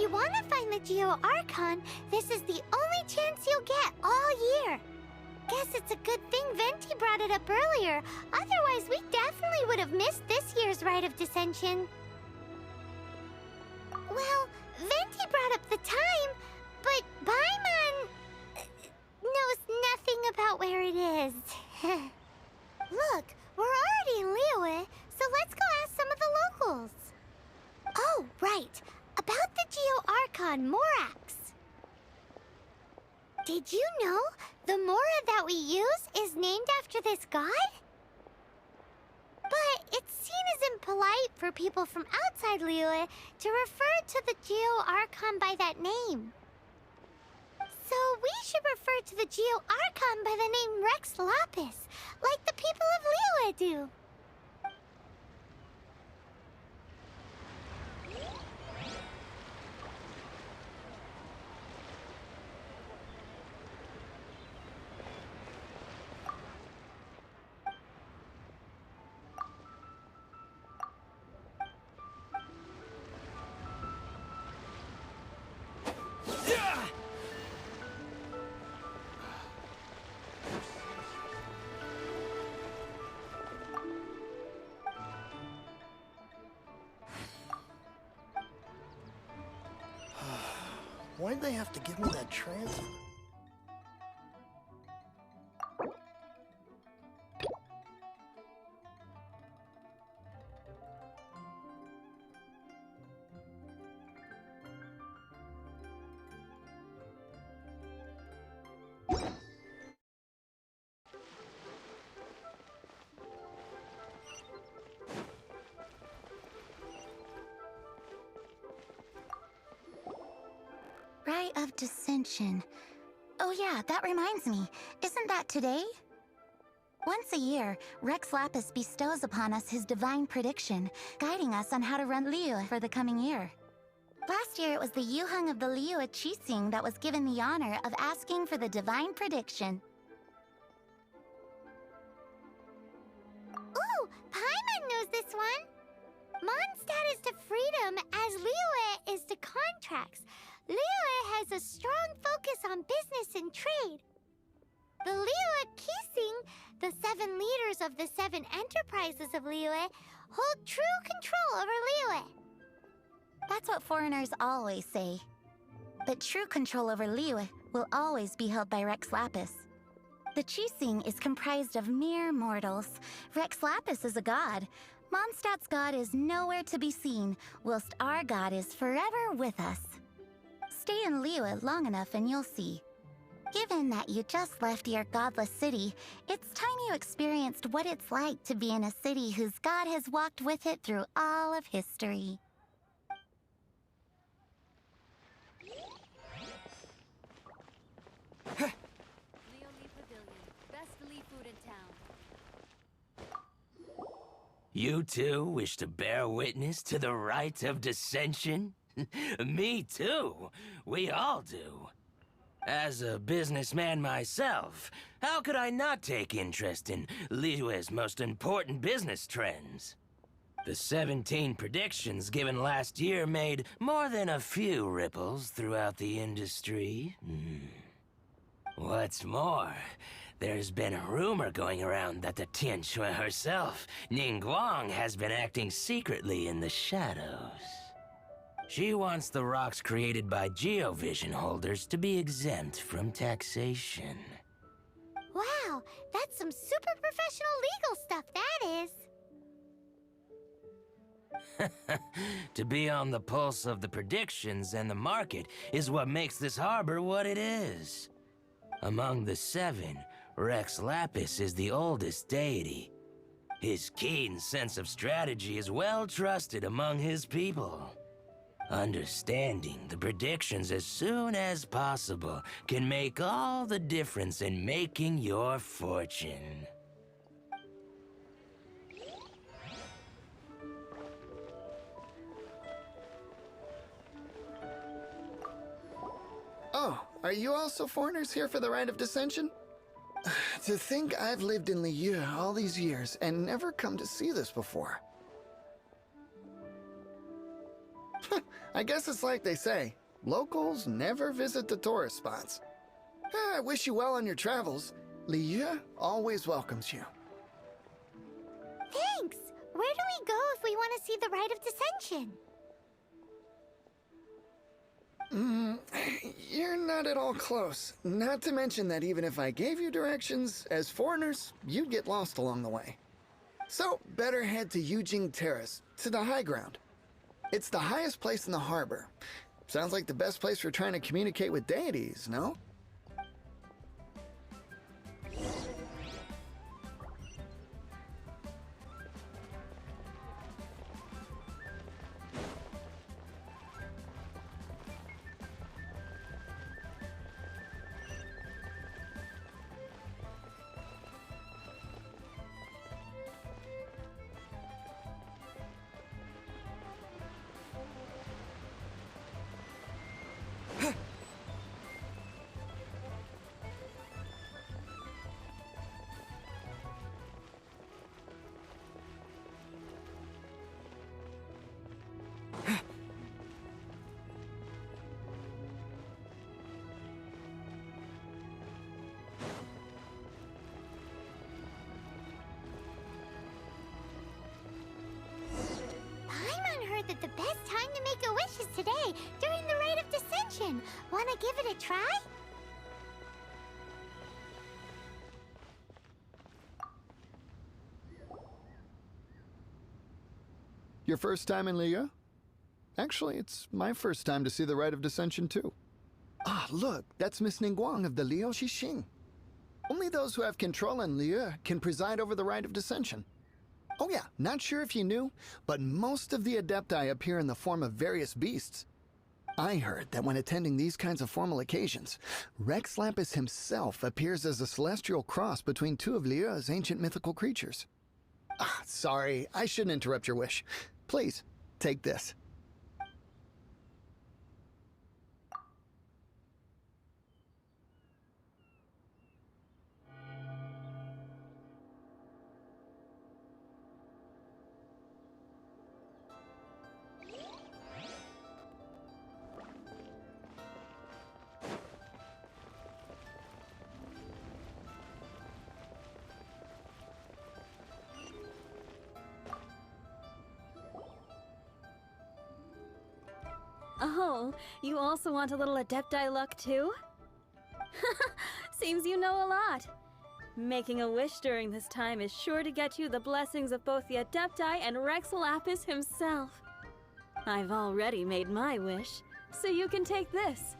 you want to find the Geo Archon, this is the only chance you'll get all year. Guess it's a good thing Venti brought it up earlier. Otherwise, we definitely would have missed this year's Rite of Dissension. Well, Venti brought up the time, but Paimon knows nothing about where it is. Look, we're already in Liyue, so let's go ask some of the locals. Oh, right. About the Geo Archon Morax. Did you know the Mora that we use is named after this god? But it's seen as impolite for people from outside Liyue to refer to the Geo Archon by that name. So we should refer to the Geo Archon by the name Rex Lapis, like the people of Liyue do. Why'd they have to give me that transfer? Rite of Dissension. Oh yeah, that reminds me. Isn't that today? Once a year, Rex Lapis bestows upon us his divine prediction, guiding us on how to run Liyue for the coming year. Last year, it was the Yuheng of the Liyue Qixing that was given the honor of asking for the divine prediction. Ooh, Paimon knows this one! Mondstadt is to freedom as Liyue is to contracts. Liyue has a strong focus on business and trade. The Liyue Qixing, the 7 leaders of the 7 enterprises of Liyue, hold true control over Liyue. That's what foreigners always say. But true control over Liyue will always be held by Rex Lapis. The Qixing is comprised of mere mortals. Rex Lapis is a god. Mondstadt's god is nowhere to be seen, whilst our god is forever with us. Stay in Liyue long enough and you'll see. Given that you just left your godless city, it's time you experienced what it's like to be in a city whose god has walked with it through all of history. Leo Lee Pavilion, best Lee food in town. You too wish to bear witness to the Rite of Dissension? Me too. We all do. As a businessman myself, how could I not take interest in Liyue's most important business trends? The 17 predictions given last year made more than a few ripples throughout the industry. What's more, there's been a rumor going around that the Tianxue herself, Ningguang, has been acting secretly in the shadows. She wants the rocks created by Geovision holders to be exempt from taxation. Wow, that's some super professional legal stuff, that is. To be on the pulse of the predictions and the market is what makes this harbor what it is. Among the 7, Rex Lapis is the oldest deity. His keen sense of strategy is well trusted among his people. Understanding the predictions as soon as possible can make all the difference in making your fortune. Oh, are you also foreigners here for the Rite of Dissension? To think I've lived in Liyue all these years and never come to see this before. I guess it's like they say, locals never visit the tourist spots. I wish you well on your travels. Liyue always welcomes you. Thanks! Where do we go if we want to see the Rite of Descension? You're not at all close. Not to mention that even if I gave you directions, as foreigners, you'd get lost along the way. So, better head to Yujing Terrace, to the high ground. It's the highest place in the harbor. Sounds like the best place for trying to communicate with deities, no? That the best time to make a wish is today, during the Rite of Descension. Wanna give it a try? Your first time in Liyue? Actually, it's my first time to see the Rite of Descension, too. Ah, look, that's Miss Ningguang of the Liu Xixing. Only those who have control in Liyue can preside over the Rite of Descension. Oh yeah, not sure if you knew, but most of the Adepti appear in the form of various beasts. I heard that when attending these kinds of formal occasions, Rex Lapis himself appears as a celestial cross between two of Liyue's ancient mythical creatures. Ah, sorry, I shouldn't interrupt your wish. Please, take this. Oh, you also want a little Adepti luck too? Seems you know a lot. Making a wish during this time is sure to get you the blessings of both the Adepti and Rex Lapis himself. I've already made my wish, so you can take this.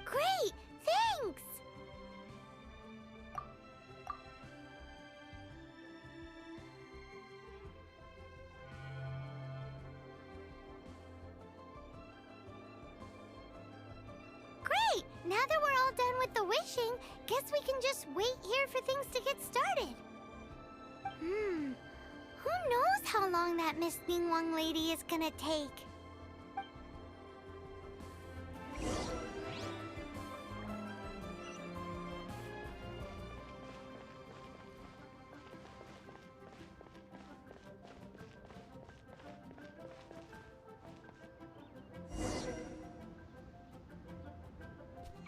Great! Thanks! Great! Now that we're all done with the wishing, guess we can just wait here for things to get started. Who knows how long that Miss Ningguang lady is gonna take?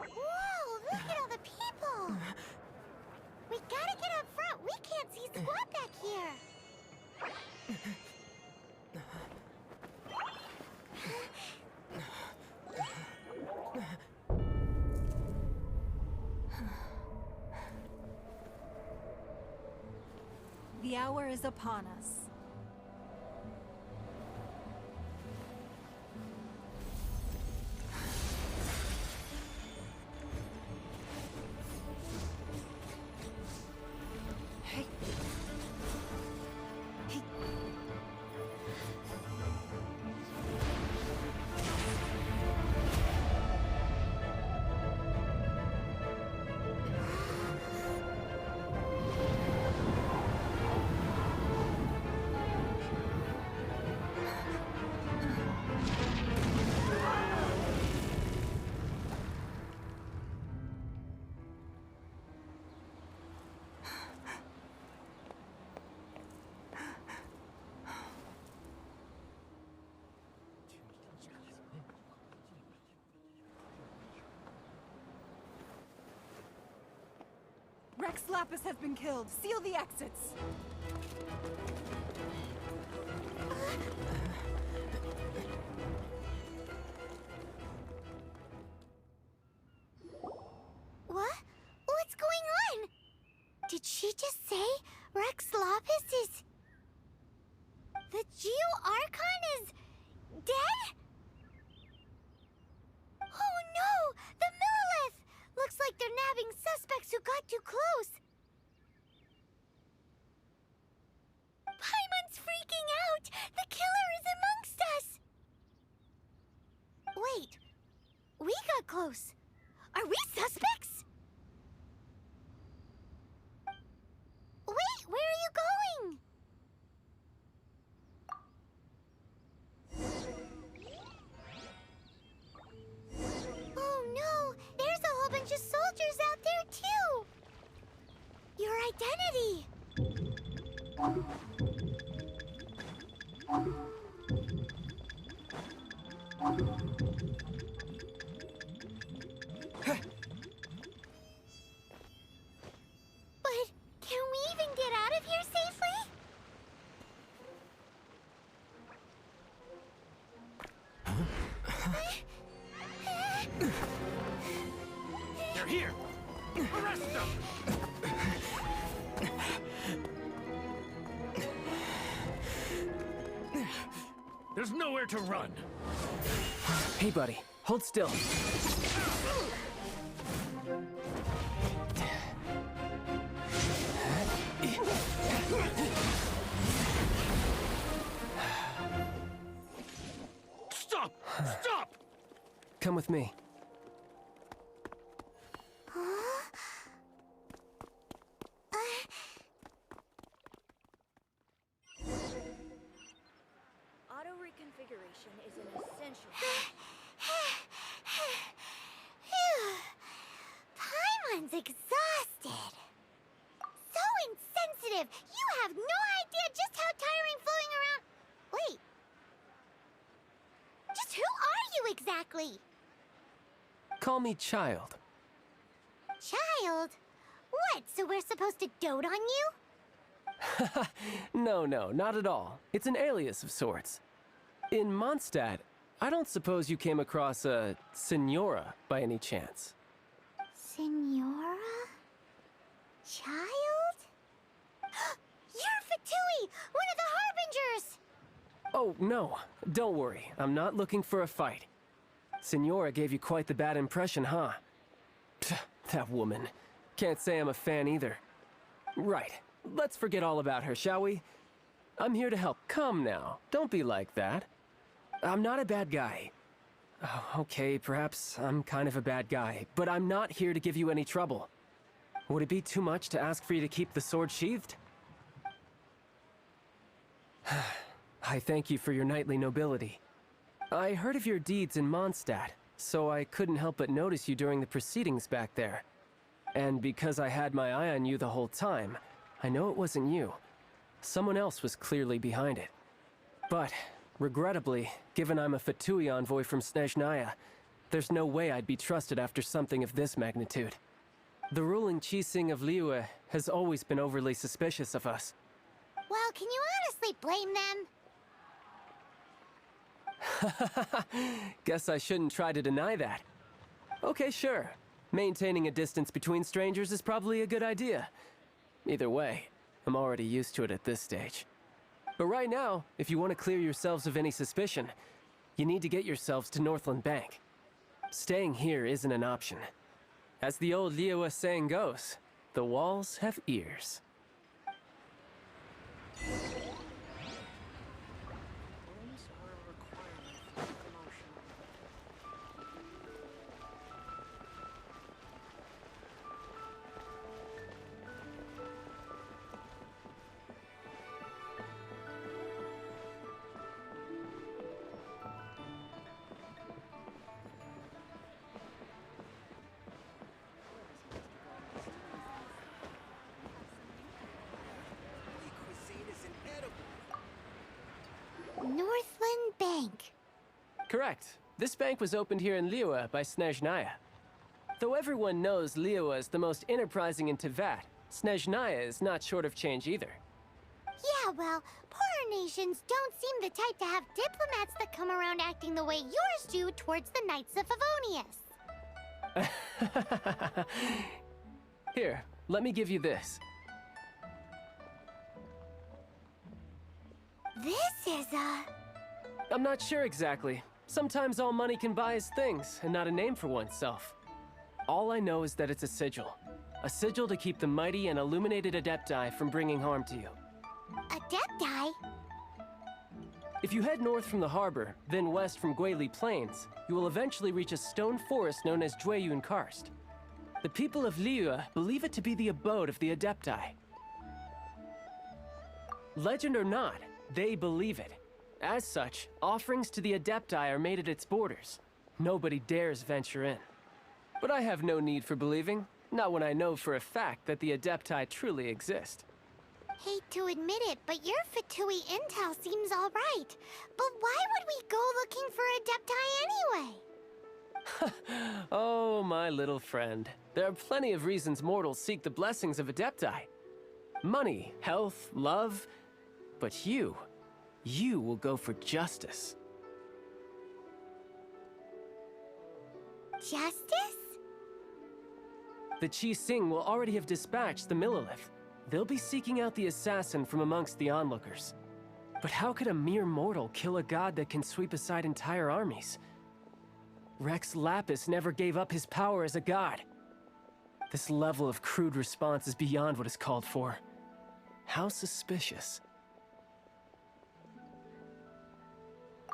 Whoa, look at all the people! We gotta get up front. We can't see squat back here. The hour is upon us. Rex Lapis has been killed. Seal the exits. What? What's going on? Did she just say Rex Lapis is... The Geo-Archon is... dead? Oh no! The Millilith! Looks like they're nabbing suspects who got too close. Paimon's freaking out! The killer is amongst us! Wait. We got close. Are we suspects? Wait, where are you going? Oh no, there's a whole bunch of soldiers out there too. Your identity. But can we even get out of here safely? They're here! Arrest them! There's nowhere to run! Hey, buddy. Hold still. Stop! Stop! Come with me. Auto reconfiguration is an essential. Paimon's exhausted. So insensitive. You have no idea just how tiring floating around. Wait. Just who are you exactly? Call me Child. Child? What, so we're supposed to dote on you? No, not at all. It's an alias of sorts. In Mondstadt, I don't suppose you came across a Senora by any chance. Senora? Child? You're Fatui, one of the Harbingers! Oh, no. Don't worry. I'm not looking for a fight. Senora gave you quite the bad impression, huh? Pfft, that woman. Can't say I'm a fan either. Right. Let's forget all about her, shall we? I'm here to help. Come now. Don't be like that. I'm not a bad guy. Oh, okay, perhaps I'm kind of a bad guy, but I'm not here to give you any trouble. Would it be too much to ask for you to keep the sword sheathed? I thank you for your knightly nobility. I heard of your deeds in Mondstadt, so I couldn't help but notice you during the proceedings back there. And because I had my eye on you the whole time, I know it wasn't you. Someone else was clearly behind it. But, regrettably, given I'm a Fatui envoy from Snezhnaya, there's no way I'd be trusted after something of this magnitude. The ruling Qixing of Liyue has always been overly suspicious of us. Well, can you honestly blame them? Guess I shouldn't try to deny that. Okay, sure. Maintaining a distance between strangers is probably a good idea. Either way, I'm already used to it at this stage. But right now, if you want to clear yourselves of any suspicion, you need to get yourselves to Northland Bank. Staying here isn't an option. As the old Liyue saying goes, the walls have ears. Northland Bank. Correct. This bank was opened here in Liyue by Snezhnaya. Though everyone knows Liyue is the most enterprising in Teyvat, Snezhnaya is not short of change either. Yeah, well, poorer nations don't seem the type to have diplomats that come around acting the way yours do towards the Knights of Favonius. Here, let me give you this. This is I'm not sure exactly. Sometimes all money can buy is things, and not a name for oneself. All I know is that it's a sigil. A sigil to keep the mighty and illuminated Adepti from bringing harm to you. Adepti? If you head north from the harbor, then west from Guili Plains, you will eventually reach a stone forest known as Jueyun Karst. The people of Liyue believe it to be the abode of the Adepti. Legend or not, they believe it. As such, offerings to the Adepti are made at its borders. Nobody dares venture in. But I have no need for believing, not when I know for a fact that the Adepti truly exist. Hate to admit it, but your Fatui intel seems all right. But why would we go looking for Adepti anyway? Oh, my little friend. There are plenty of reasons mortals seek the blessings of Adepti. Money, health, love. But you will go for justice. Justice? The Qi Sing will already have dispatched the Millelith. They'll be seeking out the assassin from amongst the onlookers. But how could a mere mortal kill a god that can sweep aside entire armies? Rex Lapis never gave up his power as a god. This level of crude response is beyond what is called for. How suspicious.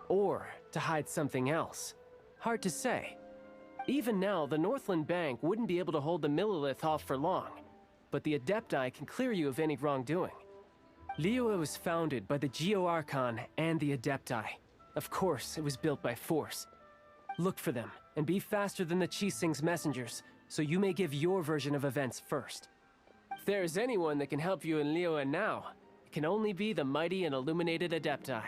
Or to hide something else. Hard to say. Even now, the Northland Bank wouldn't be able to hold the Millelith off for long, but the Adepti can clear you of any wrongdoing. Liyue was founded by the Geo-Archon and the Adepti. Of course, it was built by force. Look for them, and be faster than the Qi Sing's messengers, so you may give your version of events first. If there is anyone that can help you in Liyue now, it can only be the mighty and illuminated Adepti.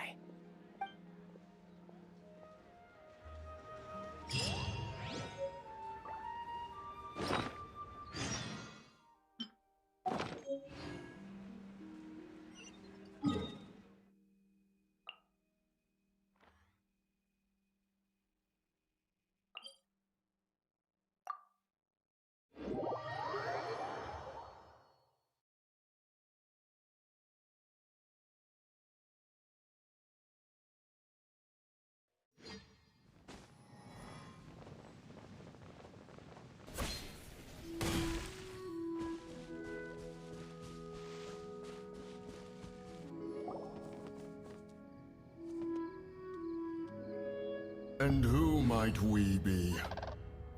And who might we be?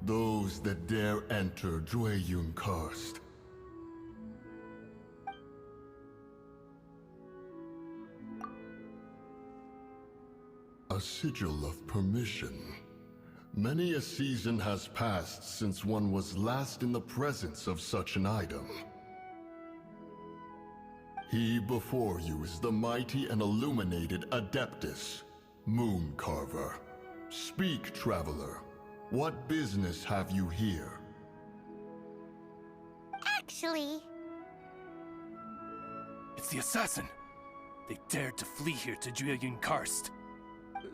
Those that dare enter Jueyun Karst. A sigil of permission. Many a season has passed since one was last in the presence of such an item. He before you is the mighty and illuminated Adeptus, Moon Carver. Speak, traveler. What business have you here? Actually... It's the assassin. They dared to flee here to Jueyun Karst.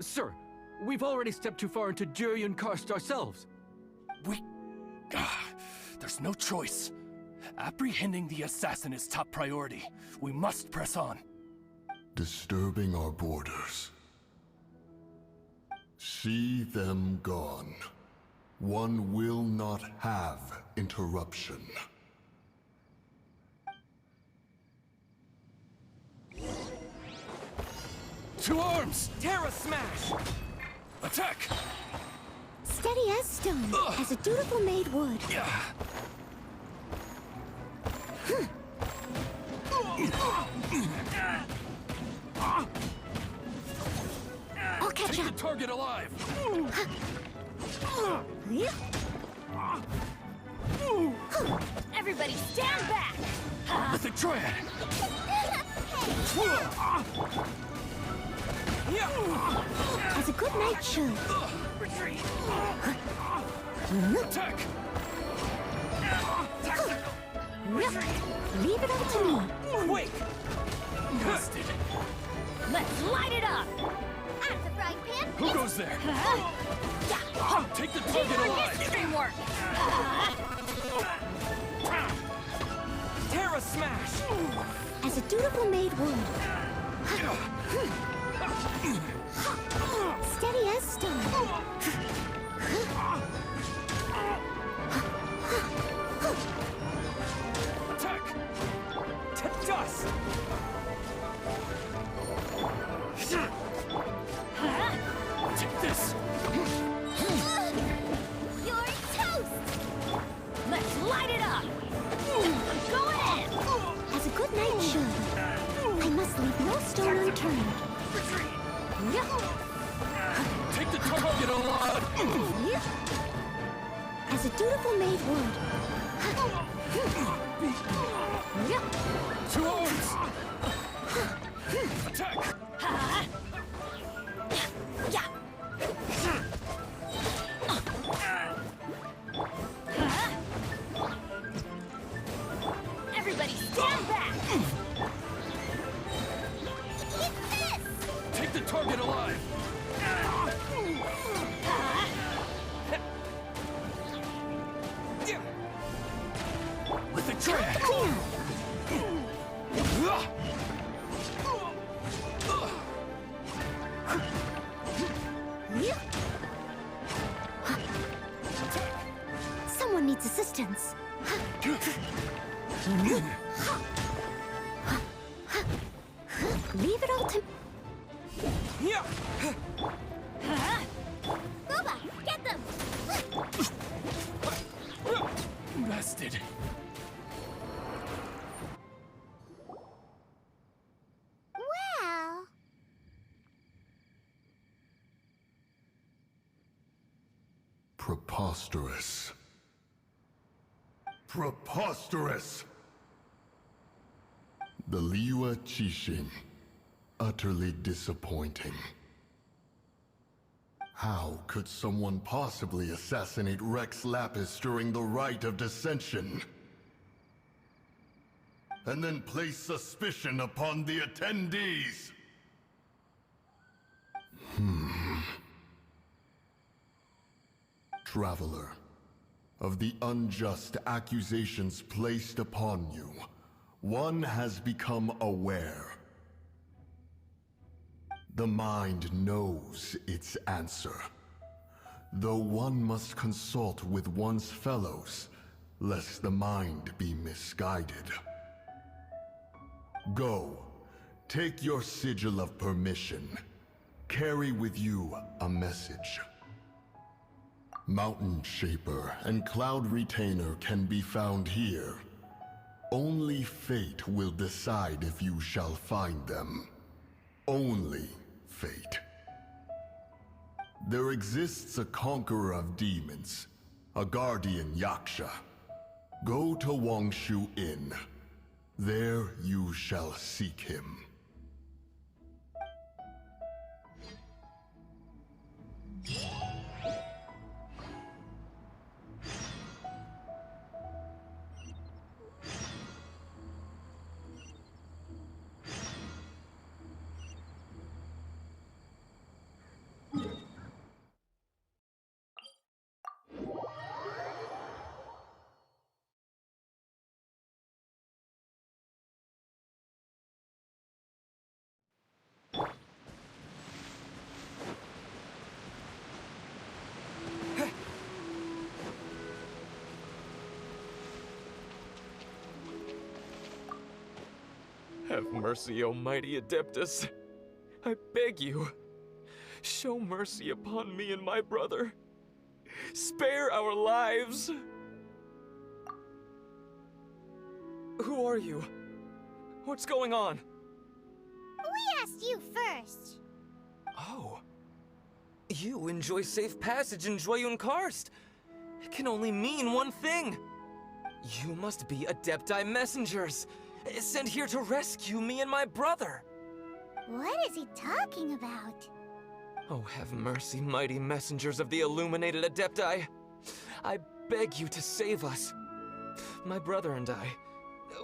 Sir, we've already stepped too far into Jueyun Karst ourselves. There's no choice. Apprehending the assassin is top priority. We must press on. Disturbing our borders. See them gone. One will not have interruption. To arms! Terra Smash! Attack! Steady as stone, as a dutiful maid would. I'll catch Take up. the target alive! Everybody stand back! Mythic Triad! As a good knight should. Retreat! Attack! Retreat! Leave it all to me. Quick! Busted! Let's light it up! At the frying pan. Who goes there? Take the target alive! Teamwork! Terra Smash! As a dutiful maid would. Steady as stone. Attack! To dust! Take this! You're toast. Let's light it up! Go in! As a good knight should. I must leave no stone unturned. Take the target alive! As a dutiful maid would. Two arms! Attack! Everybody stand back! Take the target alive! With a drag! Someone needs assistance. Leave it all to... Booba, get them. Bested. Well, Preposterous. Preposterous! The Liyue Qixing. Utterly disappointing. How could someone possibly assassinate Rex Lapis during the Rite of Dissension? And then place suspicion upon the attendees? Traveler, of the unjust accusations placed upon you, one has become aware. The mind knows its answer, though one must consult with one's fellows, lest the mind be misguided. Go, take your sigil of permission. Carry with you a message. Mountain Shaper and Cloud Retainer can be found here. Only fate will decide if you shall find them. Only fate. There exists a conqueror of demons, a guardian Yaksha. Go to Wangshu Inn. There you shall seek him. Have mercy, O mighty Adeptus. I beg you, show mercy upon me and my brother. Spare our lives. Who are you? What's going on? we asked you first. Oh. You enjoy safe passage in Jueyun Karst. It can only mean one thing. You must be Adepti messengers, sent here to rescue me and my brother. What is he talking about? Oh, have mercy, mighty messengers of the illuminated Adepti. I beg you to save us. My brother and I,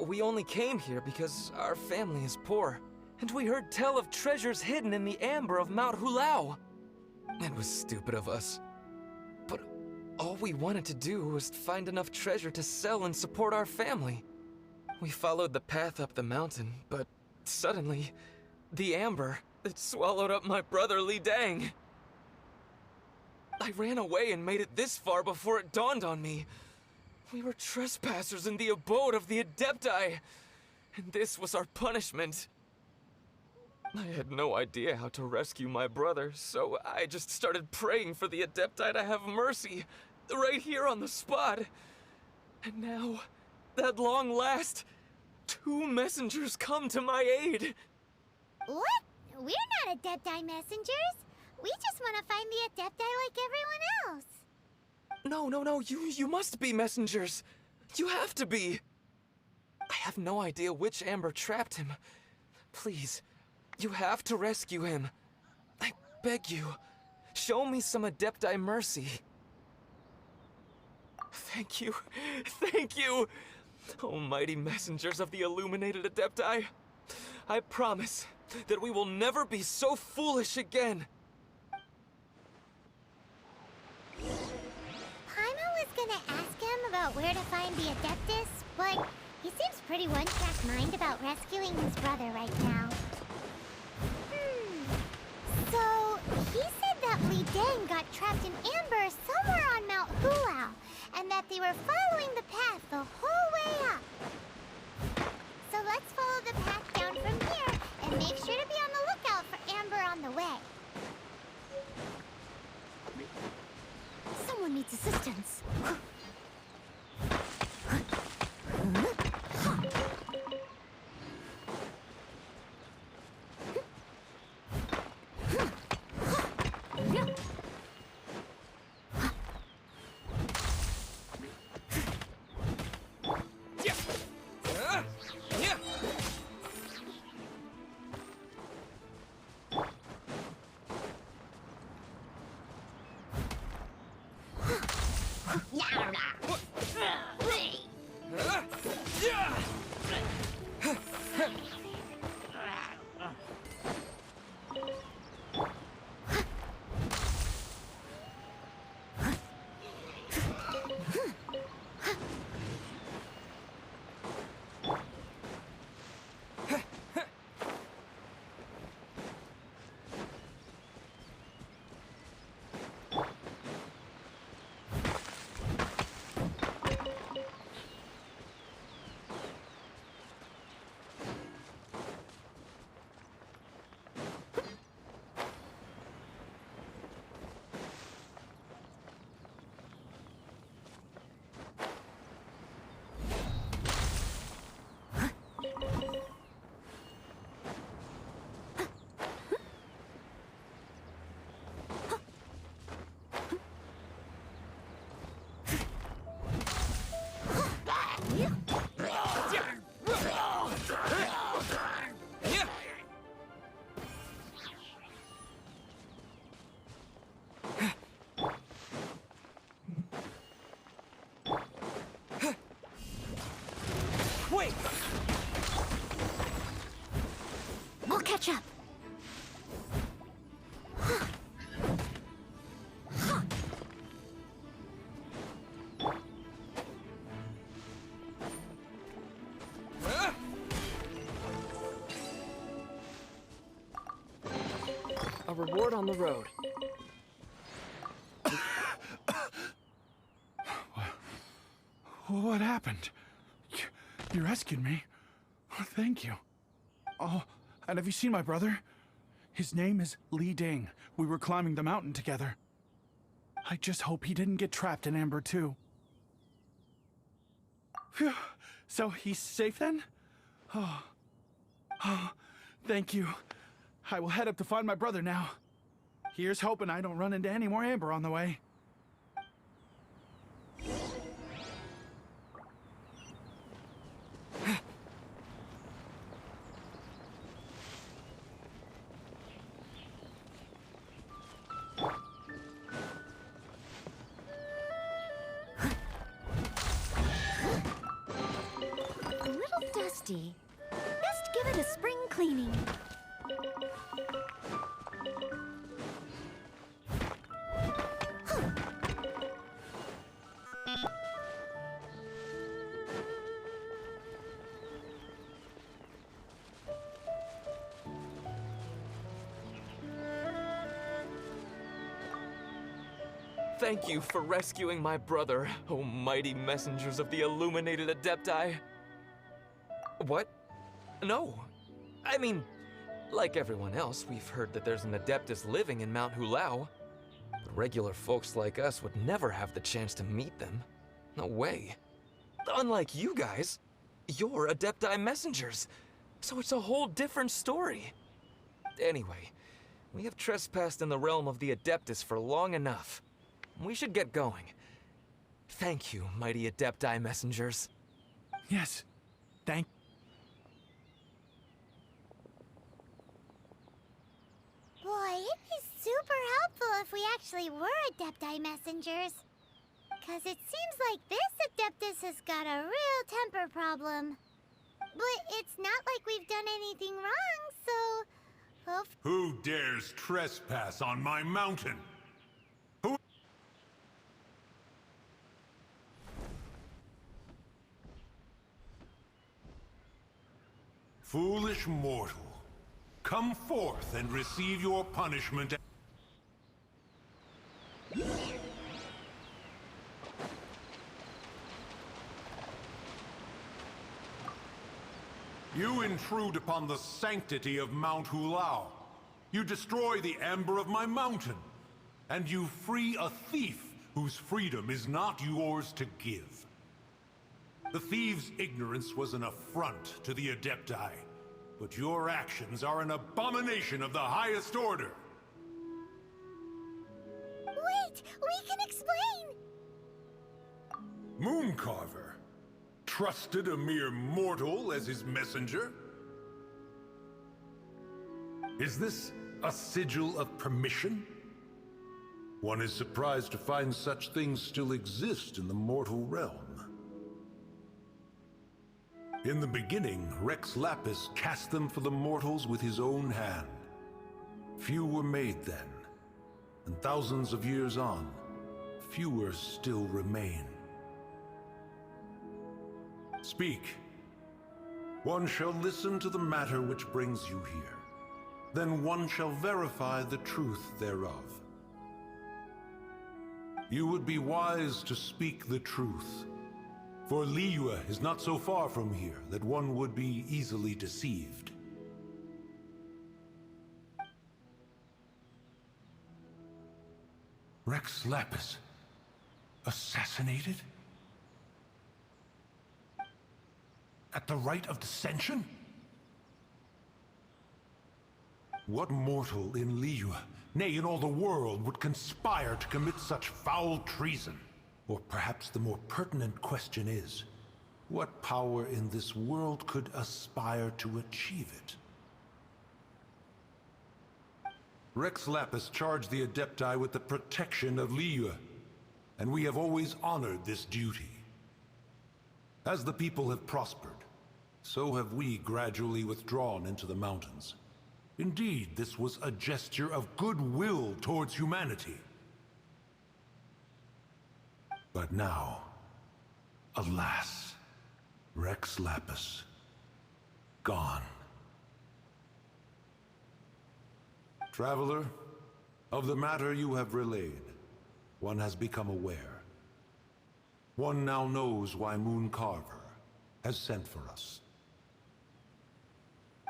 We only came here because our family is poor, and we heard tell of treasures hidden in the amber of Mount Hulao. It was stupid of us. But all we wanted to do was find enough treasure to sell and support our family. We followed the path up the mountain, but suddenly, the amber, it swallowed up my brother Li Dang. I ran away and made it this far before it dawned on me. We were trespassers in the abode of the Adepti, and this was our punishment. I had no idea how to rescue my brother, so I just started praying for the Adepti to have mercy, right here on the spot. And now, at long last, 2 messengers come to my aid. What? We're not Adepti messengers. We just want to find the Adepti like everyone else. No, you must be messengers. You have to be. I have no idea which amber trapped him. Please, you have to rescue him. I beg you, show me some Adepti mercy. Thank you, almighty messengers of the illuminated Adepti. I promise that we will never be so foolish again. Paimon was gonna ask him about where to find the Adeptus, but he seems pretty one-track mind about rescuing his brother right now. So, he said that Li Dang got trapped in amber somewhere on Mount Hulao, and that they were following the path the whole way up. So let's follow the path down from here, and make sure to be on the lookout for amber on the way. Someone needs assistance. Wait! We'll catch up. A reward on the road. What happened? You rescued me. Oh, thank you. Oh, and have you seen my brother? His name is Li Dang. We were climbing the mountain together. I just hope he didn't get trapped in Amber too. Phew. So he's safe then? Oh, thank you. I will head up to find my brother now. Here's hoping I don't run into any more Amber on the way. dusty. Best give it a spring cleaning. Thank you for rescuing my brother, oh mighty messengers of the illuminated Adepti. What? No. I mean, like everyone else, we've heard that there's an Adeptus living in Mount Hulao. But regular folks like us would never have the chance to meet them. No way. Unlike you guys, you're Adepti messengers, so it's a whole different story. Anyway, we have trespassed in the realm of the Adeptus for long enough. We should get going. Thank you, mighty Adepti messengers. Yes, thank. Boy, it'd be super helpful if we actually were Adepti messengers. Cause it seems like this Adeptus has got a real temper problem. But it's not like we've done anything wrong, so... Who dares trespass on my mountain? Who... Foolish mortal, come forth and receive your punishment. You intrude upon the sanctity of Mount Hulao. You destroy the amber of my mountain. And you free a thief whose freedom is not yours to give. The thief's ignorance was an affront to the Adepti, but your actions are an abomination of the highest order. Wait, we can explain! Mooncarver trusted a mere mortal as his messenger? Is this a sigil of permission? One is surprised to find such things still exist in the mortal realm. In the beginning, Rex Lapis cast them for the mortals with his own hand. Few were made then, and thousands of years on, fewer still remain. Speak. One shall listen to the matter which brings you here. Then one shall verify the truth thereof. You would be wise to speak the truth. For Liyue is not so far from here that one would be easily deceived. Rex Lapis, assassinated? At the rite of dissension? What mortal in Liyue, nay in all the world, would conspire to commit such foul treason? Or perhaps the more pertinent question is, what power in this world could aspire to achieve it? Rex Lapis charged the Adepti with the protection of Liyue, and we have always honored this duty. As the people have prospered, so have we gradually withdrawn into the mountains. Indeed, this was a gesture of goodwill towards humanity. But now, alas, Rex Lapis, gone. Traveler, of the matter you have relayed, one has become aware. One now knows why Mooncarver has sent for us.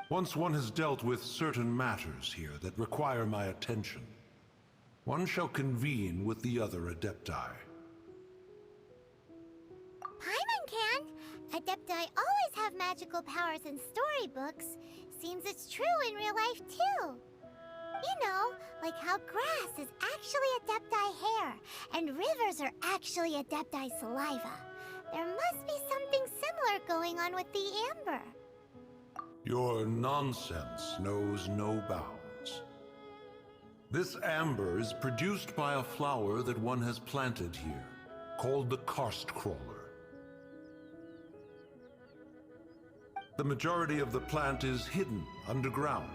Once one has dealt with certain matters here that require my attention, one shall convene with the other Adepti. Paimon can! Adepti always have magical powers in storybooks. Seems it's true in real life, too. You know, like how grass is actually Adepti hair, and rivers are actually Adepti saliva. There must be something similar going on with the amber. Your nonsense knows no bounds. This amber is produced by a flower that one has planted here, called the karst crawler. The majority of the plant is hidden underground.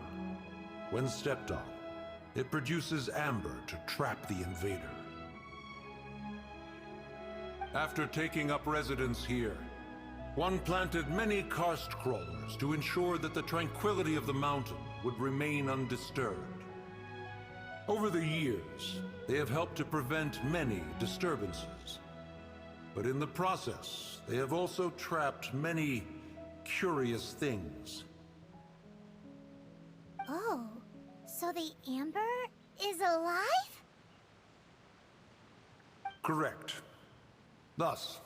When stepped on, it produces amber to trap the invader. After taking up residence here, one planted many karst crawlers to ensure that the tranquility of the mountain would remain undisturbed. Over the years, they have helped to prevent many disturbances. But in the process, they have also trapped many curious things. Oh, so the amber is alive? Correct. Thus,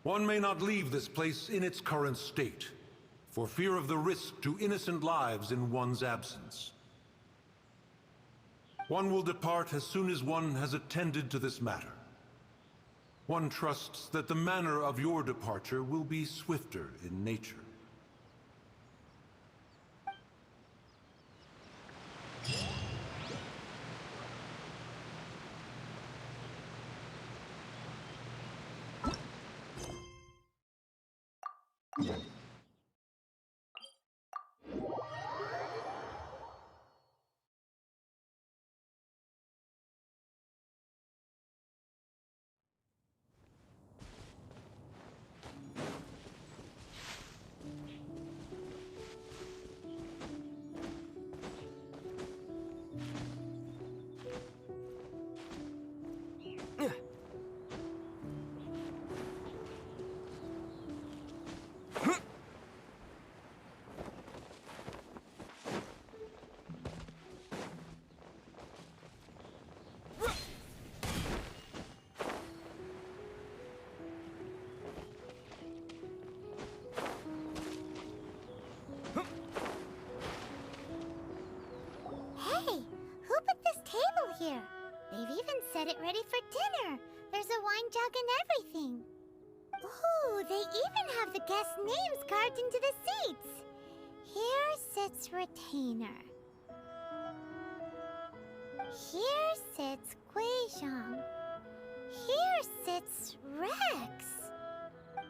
one may not leave this place in its current state, for fear of the risk to innocent lives in one's absence. One will depart as soon as one has attended to this matter. One trusts that the manner of your departure will be swifter in nature. Here. They've even set it ready for dinner. There's a wine jug and everything. Ooh, they even have the guests' names carved into the seats. Here sits Retainer. Here sits Guizhong. Here sits Rex.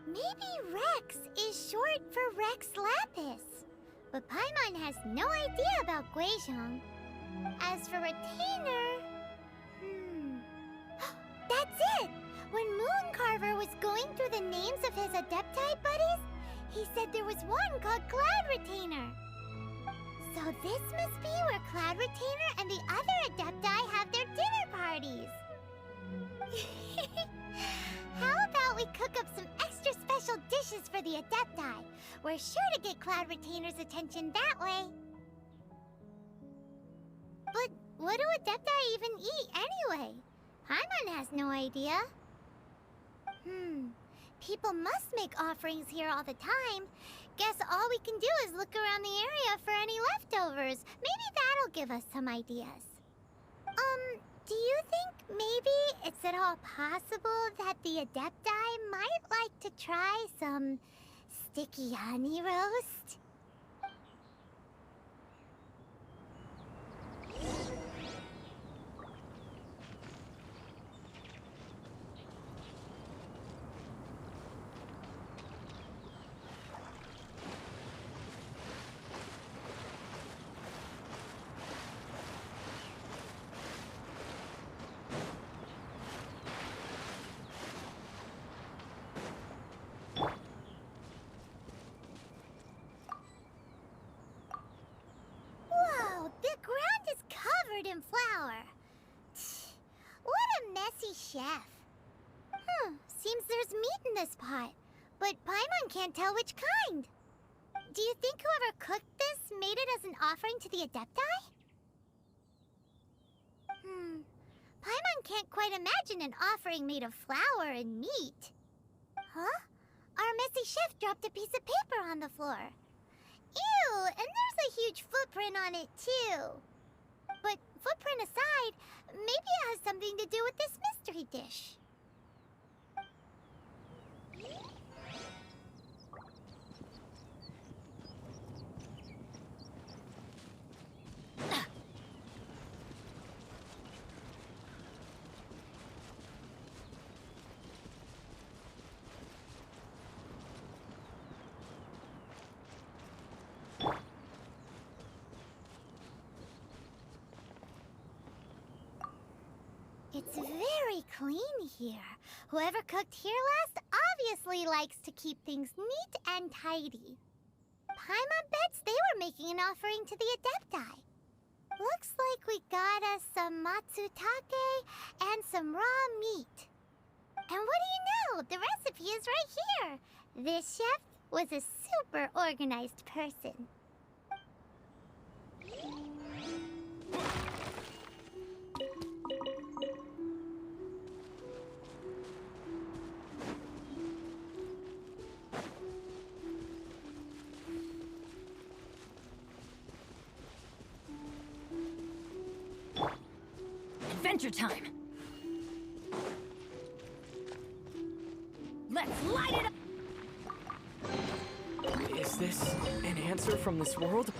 Maybe Rex is short for Rex Lapis. But Paimon has no idea about Guizhong. As for Retainer... That's it! When Mooncarver was going through the names of his Adepti buddies, he said there was one called Cloud Retainer. So this must be where Cloud Retainer and the other Adepti have their dinner parties. How about we cook up some extra special dishes for the Adepti? We're sure to get Cloud Retainer's attention that way. But what do Adepti even eat anyway? Paimon has no idea. People must make offerings here all the time. Guess all we can do is look around the area for any leftovers. Maybe that'll give us some ideas. Do you think maybe it's at all possible that the Adepti might like to try some sticky honey roast? In flour. What a messy chef. Seems there's meat in this pot, but Paimon can't tell which kind. Do you think whoever cooked this made it as an offering to the Adepti? Paimon can't quite imagine an offering made of flour and meat. Huh? Our messy chef dropped a piece of paper on the floor. Ew, and there's a huge footprint on it too. But footprint aside, maybe it has something to do with this mystery dish. It's very clean here. Whoever cooked here last obviously likes to keep things neat and tidy. Paimon bets they were making an offering to the Adepti. Looks like we got us some matsutake and some raw meat. And what do you know? The recipe is right here. This chef was a super organized person. Adventure time! Let's light it up! Is this an answer from this world?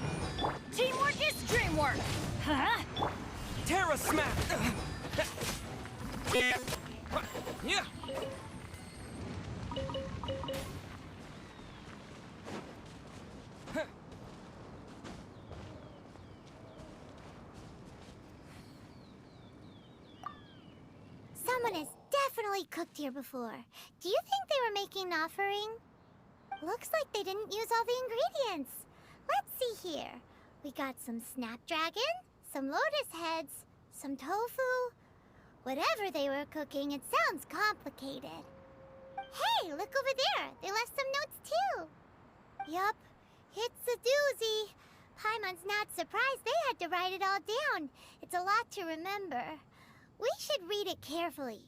Teamwork is dreamwork! Huh? Terra Smack! Yeah! Someone has definitely cooked here before. Do you think they were making an offering? Looks like they didn't use all the ingredients. Let's see here. We got some snapdragon, some lotus heads, some tofu. Whatever they were cooking, it sounds complicated. Hey, look over there. They left some notes too. Yup, it's a doozy. Paimon's not surprised they had to write it all down. It's a lot to remember. We should read it carefully.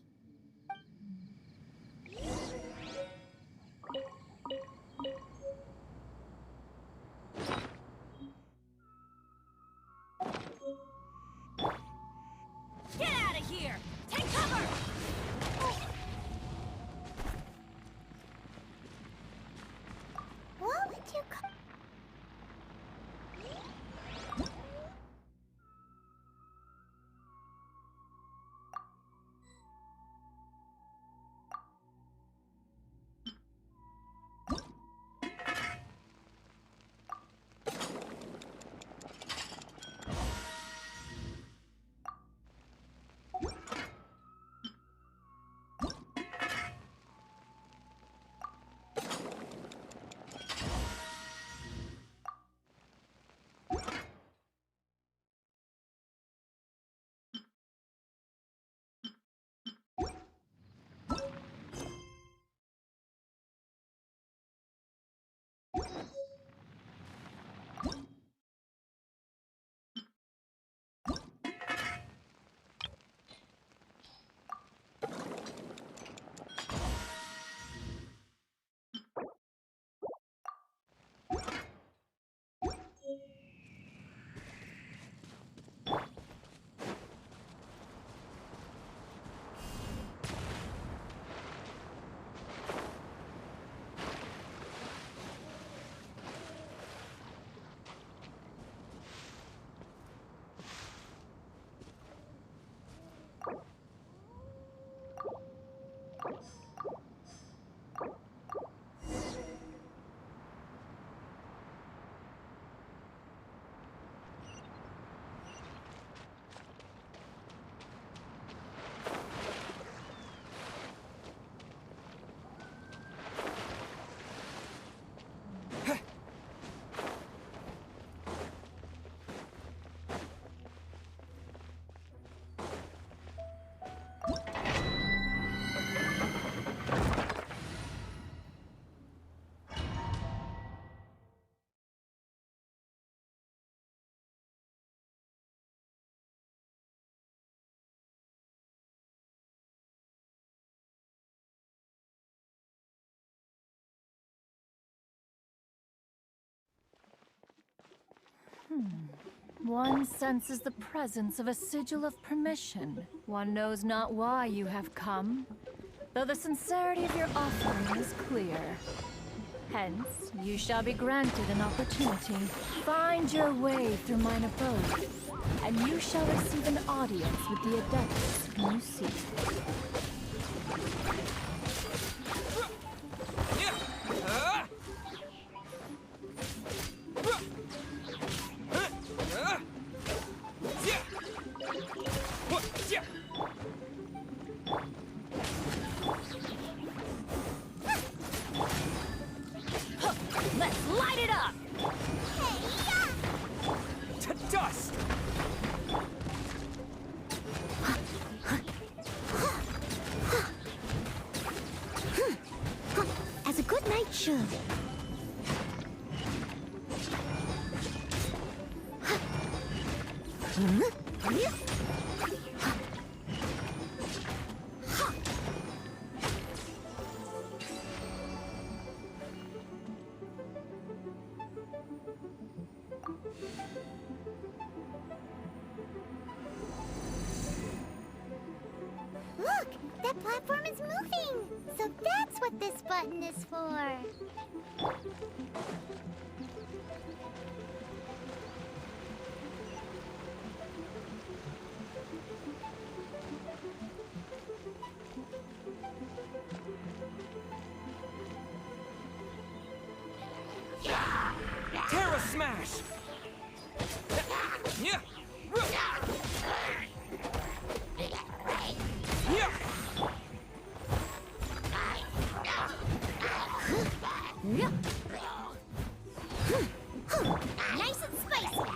Get out of here! Take cover! What would you call... One senses the presence of a sigil of permission. One knows not why you have come, though the sincerity of your offering is clear. Hence, you shall be granted an opportunity. Find your way through mine abode, and you shall receive an audience with the Adeptus whom you seek. Sure. Look! That platform is moving! So that's what this button is for! Terra Smash! Yeah! Nice and spicy!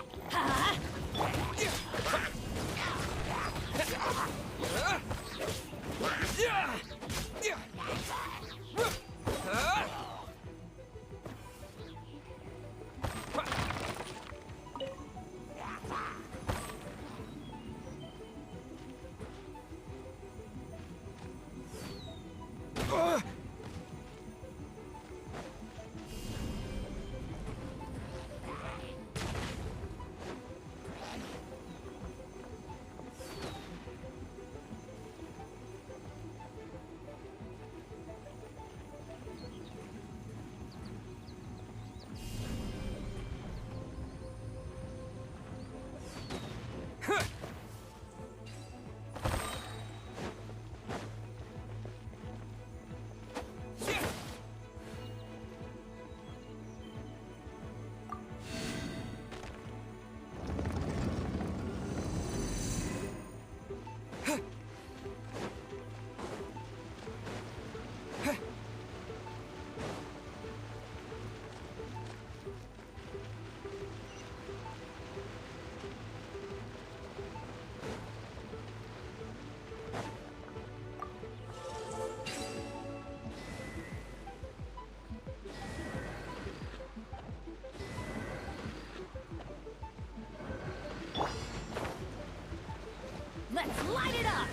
Let's light it up!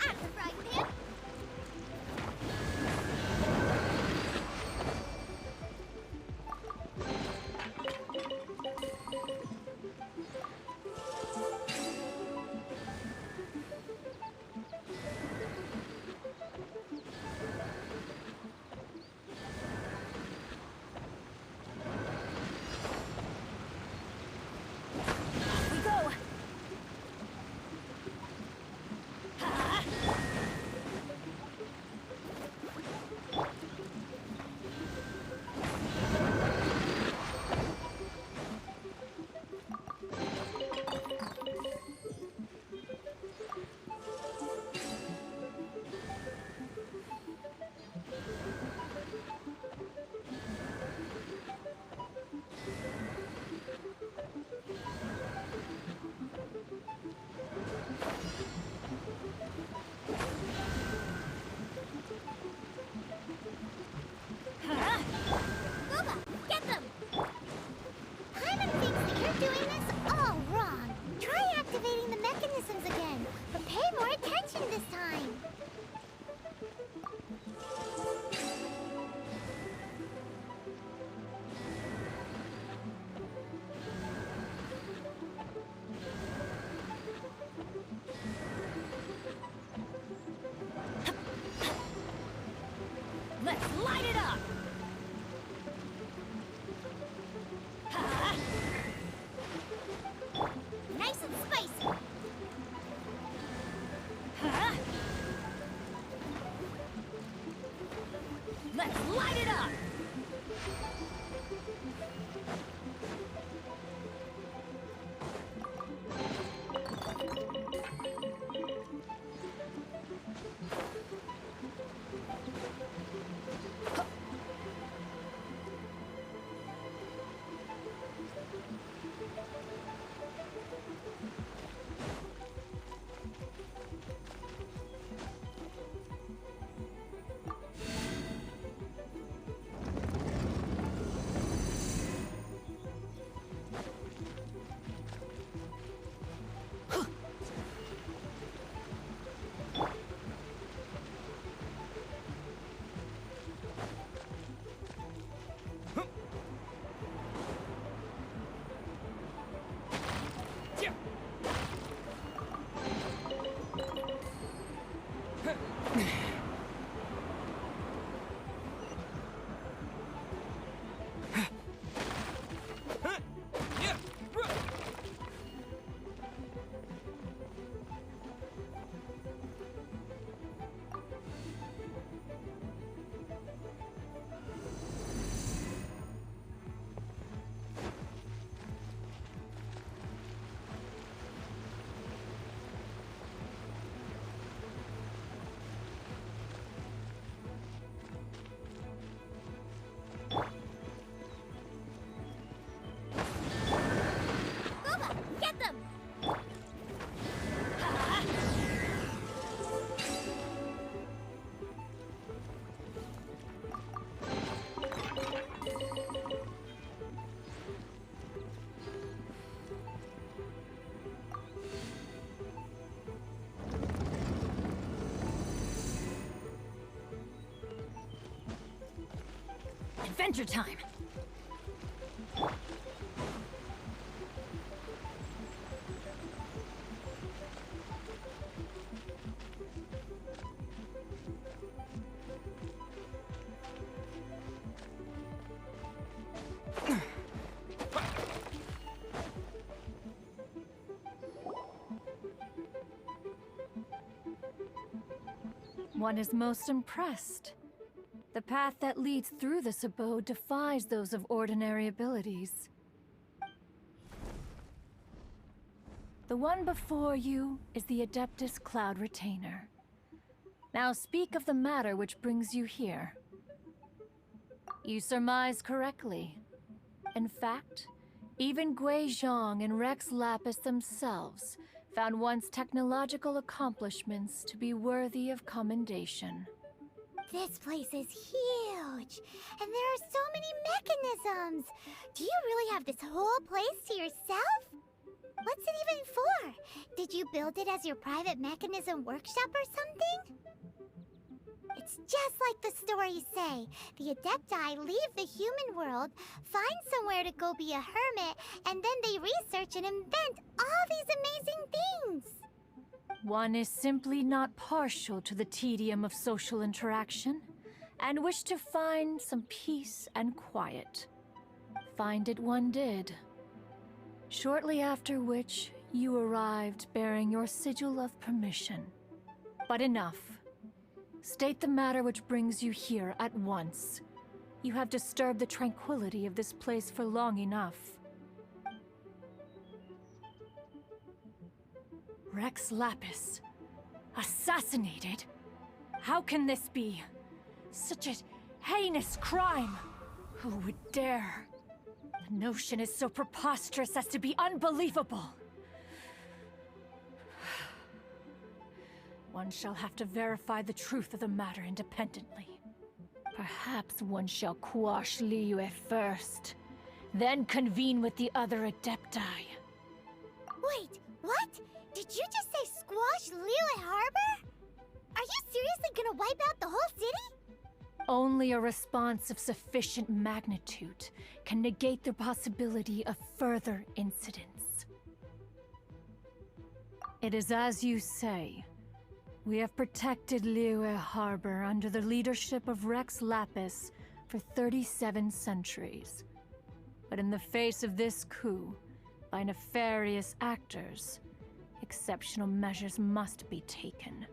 At the frying pan! We go! Booba, get them! Paimon thinks that you're doing this all wrong. Try activating the mechanisms again, but pay more attention this time. Let's light it up! Nice and spicy. Let's light it up! Get them! Adventure time! One is most impressed. The path that leads through this abode defies those of ordinary abilities. The one before you is the Adeptus Cloud Retainer. Now speak of the matter which brings you here. You surmise correctly. In fact, even Gui Zhang and Rex Lapis themselves found one's technological accomplishments to be worthy of commendation. This place is huge, and there are so many mechanisms. Do you really have this whole place to yourself? What's it even for? Did you build it as your private mechanism workshop or something? It's just like the stories say. The Adepti leave the human world, find somewhere to go be a hermit, and then they research and invent all these amazing things. One is simply not partial to the tedium of social interaction, and wished to find some peace and quiet. Find it one did. Shortly after which, you arrived bearing your sigil of permission. But enough. State the matter which brings you here at once. You have disturbed the tranquility of this place for long enough. Rex Lapis. Assassinated? How can this be? Such a heinous crime! Who would dare? The notion is so preposterous as to be unbelievable. One shall have to verify the truth of the matter independently. Perhaps one shall quash Liyue first, then convene with the other Adepti. Wait, what? Did you just say squash Liyue Harbor? Are you seriously gonna wipe out the whole city? Only a response of sufficient magnitude can negate the possibility of further incidents. It is as you say. We have protected Liyue Harbor under the leadership of Rex Lapis for 37 centuries. But in the face of this coup, by nefarious actors, exceptional measures must be taken.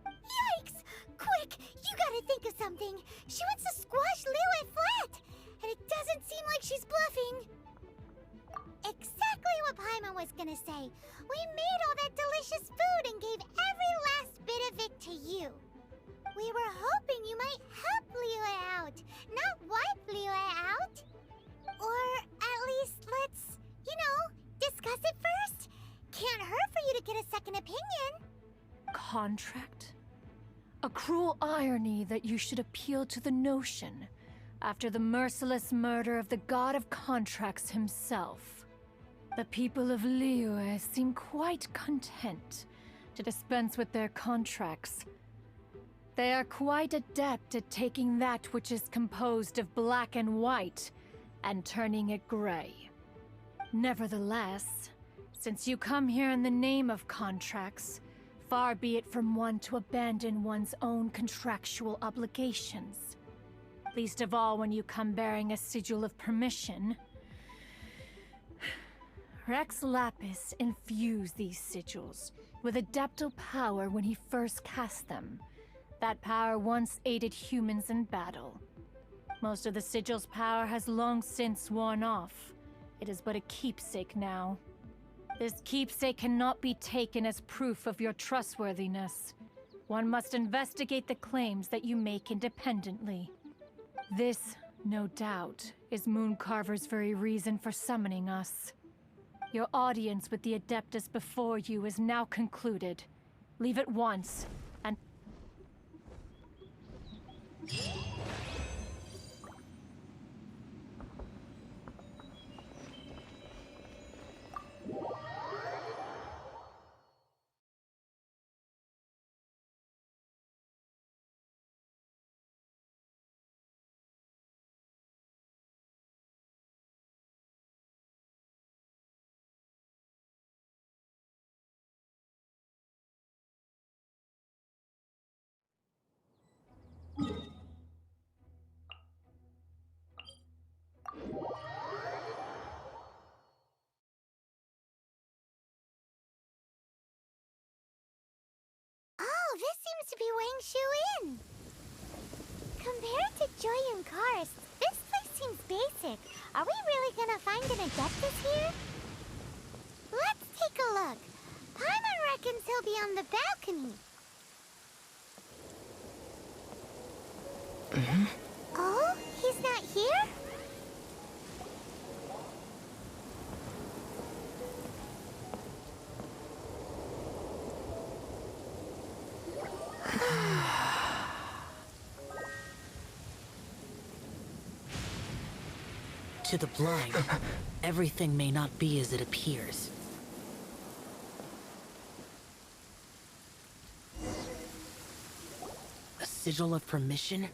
Yikes! Quick, you gotta think of something. She wants to squash Liyue flat, and it doesn't seem like she's bluffing. Exactly what Paimon was gonna say. We made all that delicious food and gave every last bit of it to you. We were hoping you might help Liyue out, not wipe Liyue out. Or at least let's, discuss it first. Can't hurt for you to get a second opinion. Contract? A cruel irony that you should appeal to the notion after the merciless murder of the god of contracts himself. The people of Liyue seem quite content to dispense with their contracts. They are quite adept at taking that which is composed of black and white and turning it gray. Nevertheless, since you come here in the name of contracts, Far be it from one to abandon one's own contractual obligations. Least of all when you come bearing a sigil of permission. Rex Lapis infused these sigils with adeptal power when he first cast them. That power once aided humans in battle. Most of the sigil's power has long since worn off. It is but a keepsake now. This keepsake cannot be taken as proof of your trustworthiness. One must investigate the claims that you make independently. This, no doubt, is Mooncarver's very reason for summoning us. Your audience with the Adeptus before you is now concluded. Leave at once, and... Oh, this seems to be Wang Shu Inn. Compared to Joy and Karst, this place seems basic. Are we really gonna find an Adeptus here? Let's take a look. Paimon reckons he'll be on the balcony. Oh, he's not here? To the blind, everything may not be as it appears. A sigil of permission?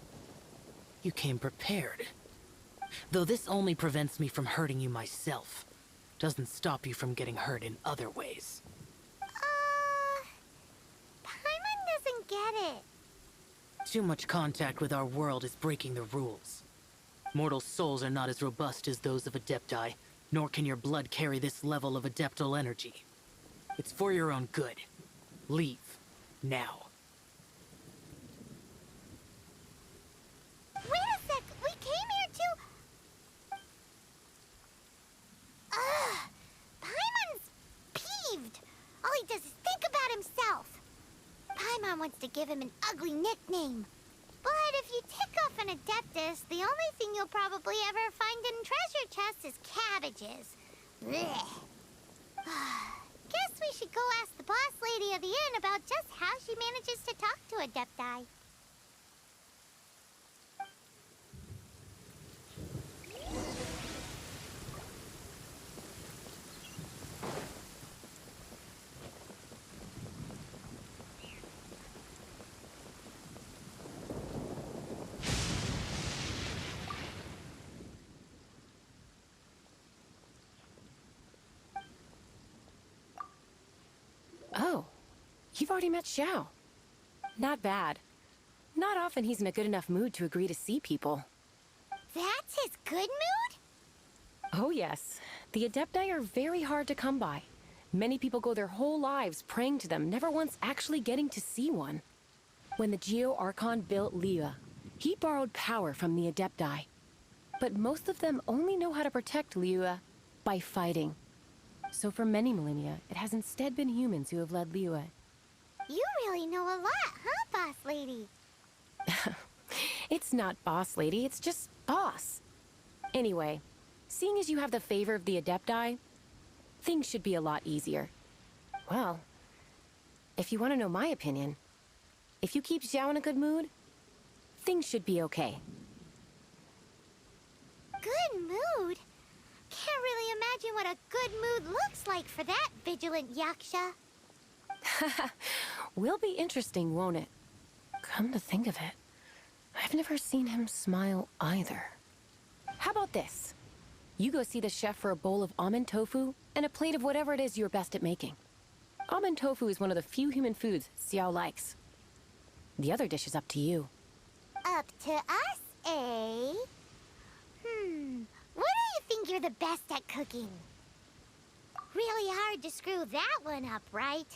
You came prepared. Though this only prevents me from hurting you myself, doesn't stop you from getting hurt in other ways. Paimon doesn't get it. Too much contact with our world is breaking the rules. Mortal souls are not as robust as those of Adepti, nor can your blood carry this level of adeptal energy. It's for your own good. Leave. Now. Wait a sec! We came here to... Ugh! Paimon's peeved! All he does is think about himself! Paimon wants to give him an ugly nickname. But if you tick off an Adeptus, the only thing you'll probably ever find in treasure chests is cabbages. Blech. Guess we should go ask the boss lady of the inn about just how she manages to talk to Adepti. Oh, you've already met Xiao. Not bad. Not often he's in a good enough mood to agree to see people. That's his good mood? Oh yes. The Adepti are very hard to come by. Many people go their whole lives praying to them, never once actually getting to see one. When the Geo Archon built Liyue, he borrowed power from the Adepti. But most of them only know how to protect Liyue by fighting. So for many millennia, it has instead been humans who have led Liyue. You really know a lot, huh, boss lady? It's not boss lady, it's just boss. Anyway, seeing as you have the favor of the Adepti, things should be a lot easier. Well, if you want to know my opinion, if you keep Xiao in a good mood, things should be okay. Good mood? Can't really imagine what a good mood looks like for that vigilant Yaksha. Will be interesting, won't it? Come to think of it, I've never seen him smile either. How about this? You go see the chef for a bowl of almond tofu and a plate of whatever it is you're best at making. Almond tofu is one of the few human foods Xiao likes. The other dish is up to you. Up to us, eh? What do you think you're the best at cooking? Really hard to screw that one up, right?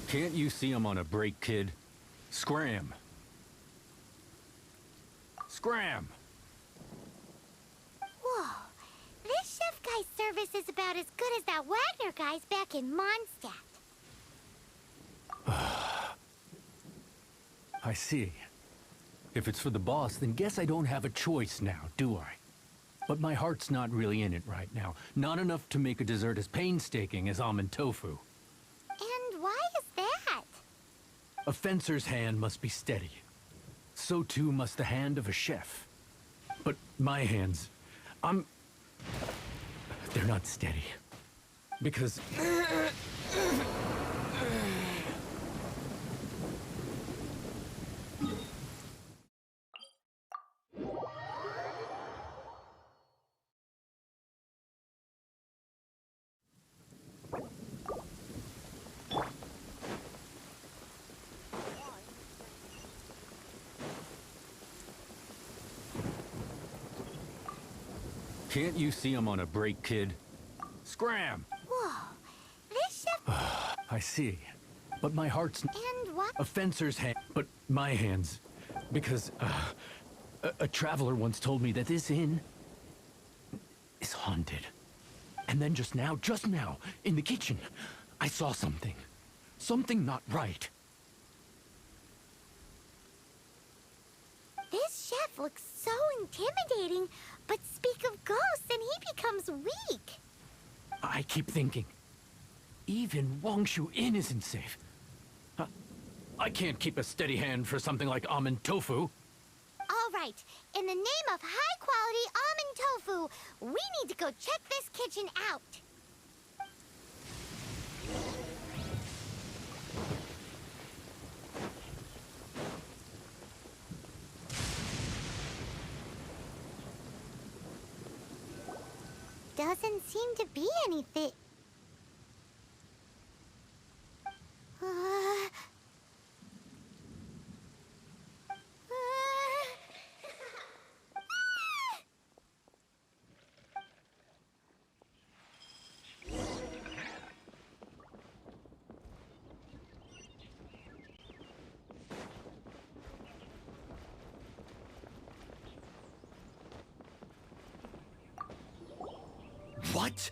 Can't you see I'm on a break, kid? Scram! Scram! Whoa. This chef guy's service is about as good as that Wagner guy's back in Mondstadt. I see. If it's for the boss, then guess I don't have a choice now, do I? But my heart's not really in it right now. Not enough to make a dessert as painstaking as almond tofu. And why is that? A fencer's hand must be steady. So too must the hand of a chef. But my hands, they're not steady. Because... Can't you see I'm on a break, kid? Scram! Whoa. This chef... I see. But my heart's... And what? A fencer's hand... But my hands... Because, a traveler once told me that this inn... is haunted. And then just now, in the kitchen, I saw something. Something not right. This chef looks so intimidating, but speak of ghosts and he becomes weak. I keep thinking, even Wangshu Inn isn't safe. I can't keep a steady hand for something like almond tofu. All right, in the name of high-quality almond tofu, we need to go check this kitchen out. Doesn't seem to be anything. What?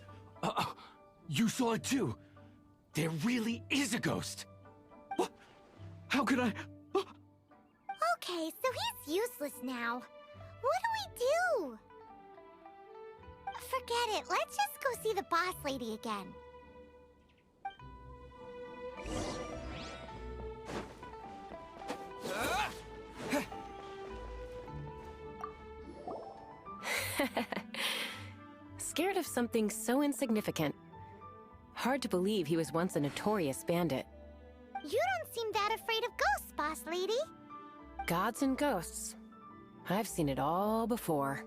You saw it too? There really is a ghost! What? How could I... Okay, so he's useless now. What do we do? Forget it. Let's just go see the boss lady again. Scared of something so insignificant. Hard to believe he was once a notorious bandit. You don't seem that afraid of ghosts, boss lady. Gods and ghosts. I've seen it all before.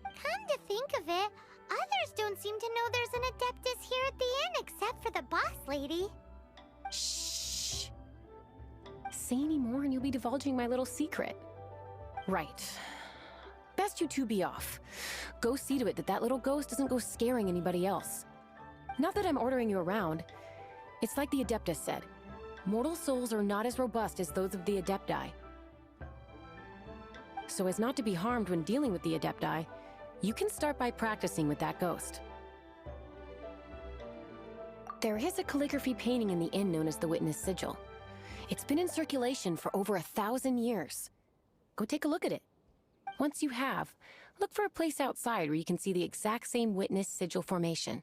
Come to think of it, others don't seem to know there's an Adeptus here at the inn except for the boss lady. Shh. Say any more and you'll be divulging my little secret. Right. Best you two be off. Go see to it that that little ghost doesn't go scaring anybody else. Not that I'm ordering you around. It's like the Adeptus said. Mortal souls are not as robust as those of the Adepti. So as not to be harmed when dealing with the Adepti, you can start by practicing with that ghost. There is a calligraphy painting in the inn known as the Witness Sigil. It's been in circulation for over 1,000 years. Go take a look at it. Once you have, look for a place outside where you can see the exact same Witness Sigil formation.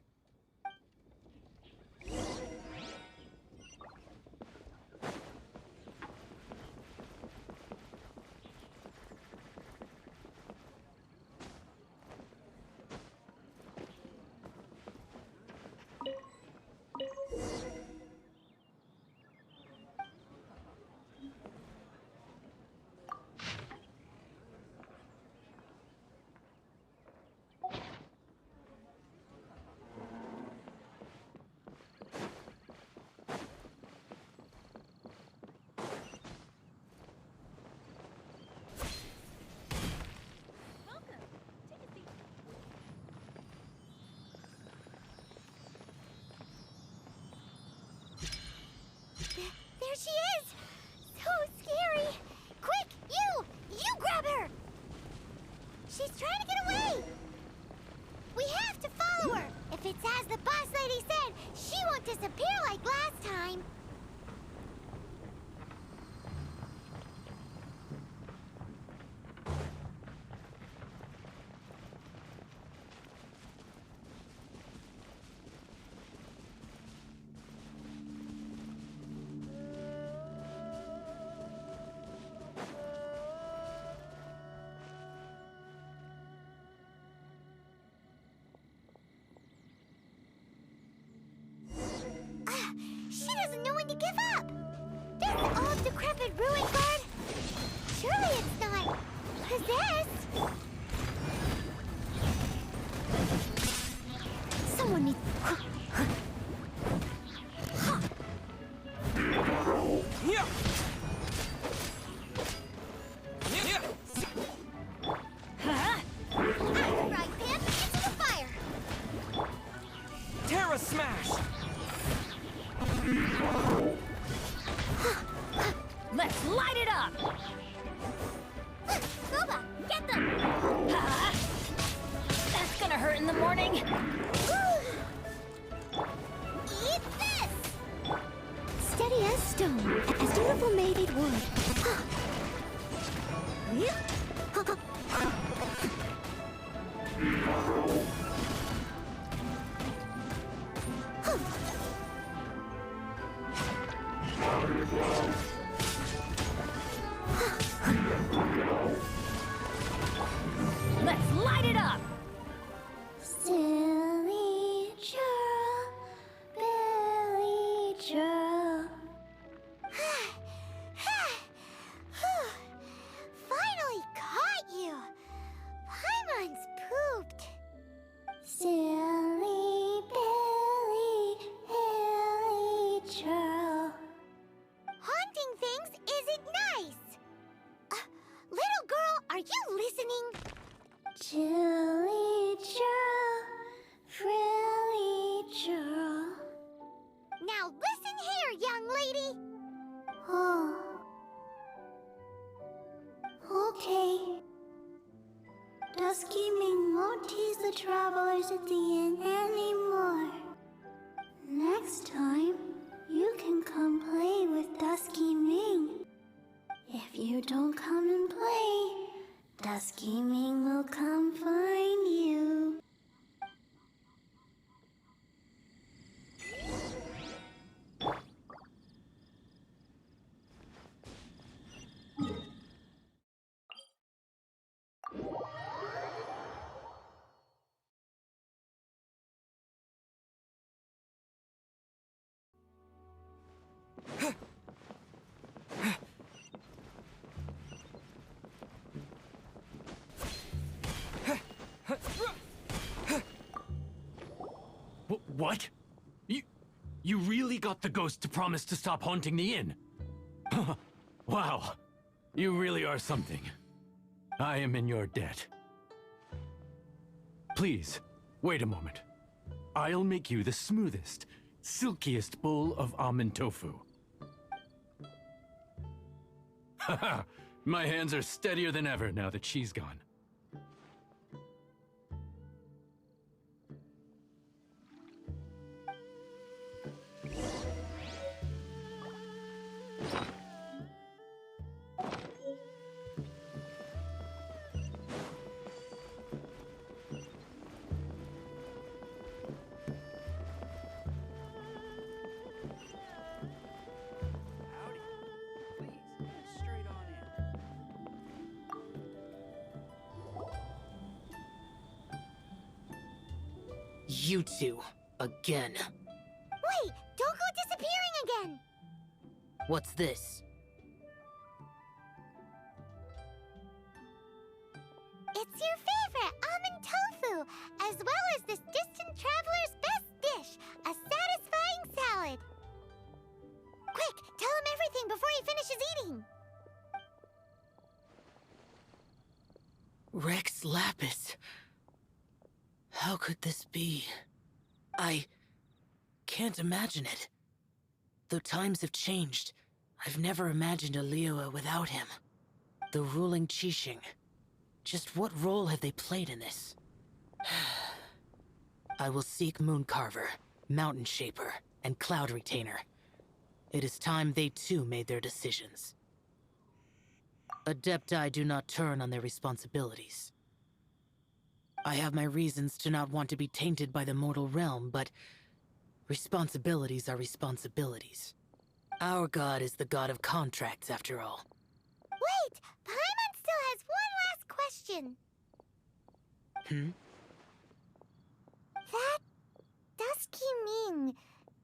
There she is! So scary! Quick, you grab her! She's trying to get away! We have to follow her! If it's as the boss lady said, she won't disappear like last time. She doesn't know when to give up! This old decrepit ruin guard? Surely it's not possessed! Someone needs... Right, Pip, into the fire! Terra Smash! Let's light it up! Boba, get them! That's gonna hurt in the morning. Eat this! Steady as stone, as beautiful mated wood. Let's light it up! Silly churl, Billy churl. Finally caught you! Paimon's pooped. Silly Billy, Billy churl. Haunting things isn't nice. Little girl, are you listening? Chilly churl, frilly churl. Now listen here, young lady. Oh. Okay. Dusky Ming won't tease the travelers at the inn anymore. Next time, you can come play with Dusky Ming. If you don't come and play, Dusky Ming will come find you. What? You really got the ghost to promise to stop haunting the inn? Wow. You really are something. I am in your debt. Please, wait a moment. I'll make you the smoothest, silkiest bowl of almond tofu. Haha, my hands are steadier than ever now that she's gone. You two, again. Wait, don't go disappearing again! What's this? It's your favorite almond tofu, as well as this distant traveler's best dish, a satisfying salad. Quick, tell him everything before he finishes eating. Rex Lapis. How could this be? I can't imagine it. Though times have changed, I've never imagined a Liyue without him. The ruling Qixing. Just what role have they played in this? I will seek Mooncarver, Mountain Shaper, and Cloud Retainer. It is time they too made their decisions. Adepti do not turn on their responsibilities. I have my reasons to not want to be tainted by the mortal realm, but responsibilities are responsibilities. Our god is the god of contracts, after all. Wait! Paimon still has one last question. That Dusky Ming,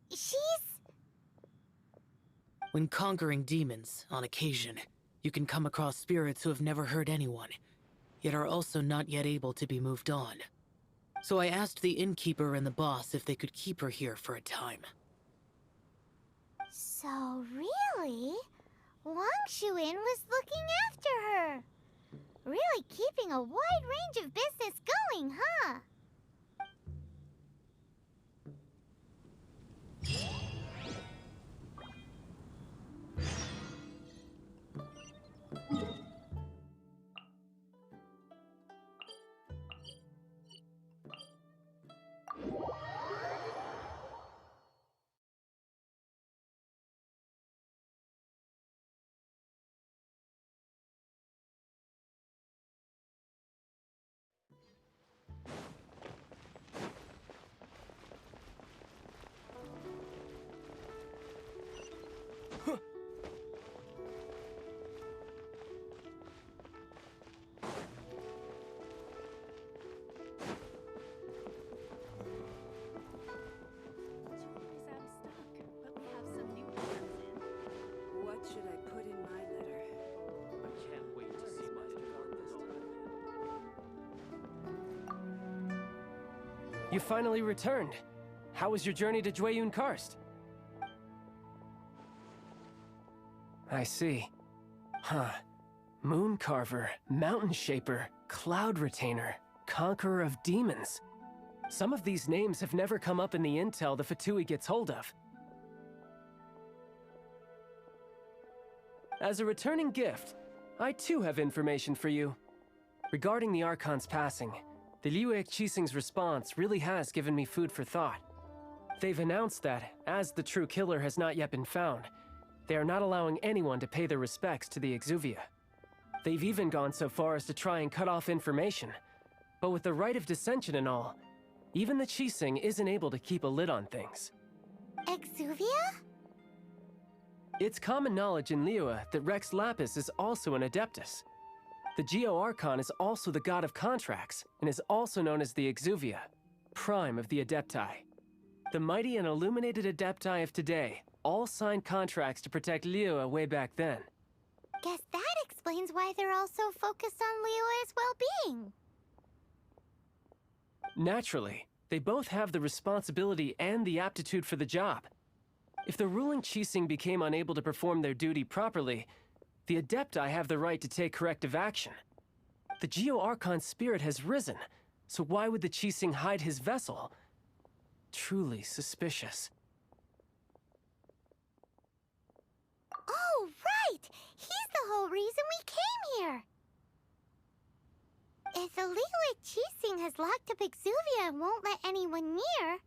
she's... When conquering demons, on occasion, you can come across spirits who have never hurt anyone, yet are also not yet able to be moved on. So I asked the innkeeper and the boss if they could keep her here for a time. So really, Wang Shuin was looking after her. Really keeping a wide range of business going, huh? You finally returned. How was your journey to Jueyun Karst? I see. Huh. Mooncarver, Mountain Shaper, Cloud Retainer, Conqueror of Demons. Some of these names have never come up in the intel the Fatui gets hold of. As a returning gift, I too have information for you. Regarding the Archon's passing, the Liyue Qixing's response really has given me food for thought. They've announced that, as the true killer has not yet been found, they are not allowing anyone to pay their respects to the Exuvia. They've even gone so far as to try and cut off information. But with the right of dissension and all, even the Qixing isn't able to keep a lid on things. Exuvia? It's common knowledge in Liyue that Rex Lapis is also an Adeptus. The Geo-Archon is also the god of contracts, and is also known as the Exuvia, prime of the Adepti. The mighty and illuminated Adepti of today all signed contracts to protect Liyue way back then. Guess that explains why they're all so focused on Liyue's well-being. Naturally, they both have the responsibility and the aptitude for the job. If the ruling Qixing became unable to perform their duty properly, the Adepti have the right to take corrective action. The Geo-Archon spirit has risen, So why would the Qixing hide his vessel? Truly suspicious. Oh, right! He's the whole reason we came here! If the Liyue Qixing has locked up Exuvia and won't let anyone near,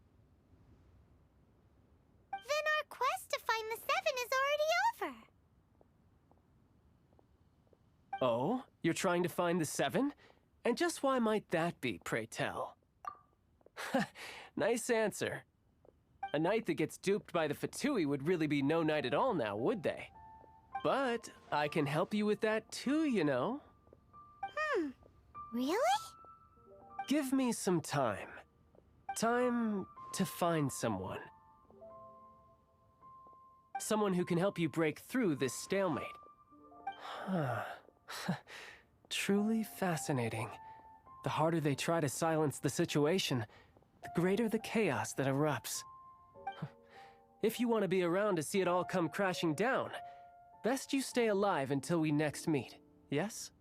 then our quest to find the Seven is already over. Oh? You're trying to find the Seven? And just why might that be, pray tell? Nice answer. A knight that gets duped by the Fatui would really be no knight at all now, would they? But I can help you with that too, you know. Really? Give me some time. Time to find someone. Someone who can help you break through this stalemate. Truly fascinating. The harder they try to silence the situation, the greater the chaos that erupts. If you want to be around to see it all come crashing down, best you stay alive until we next meet, yes?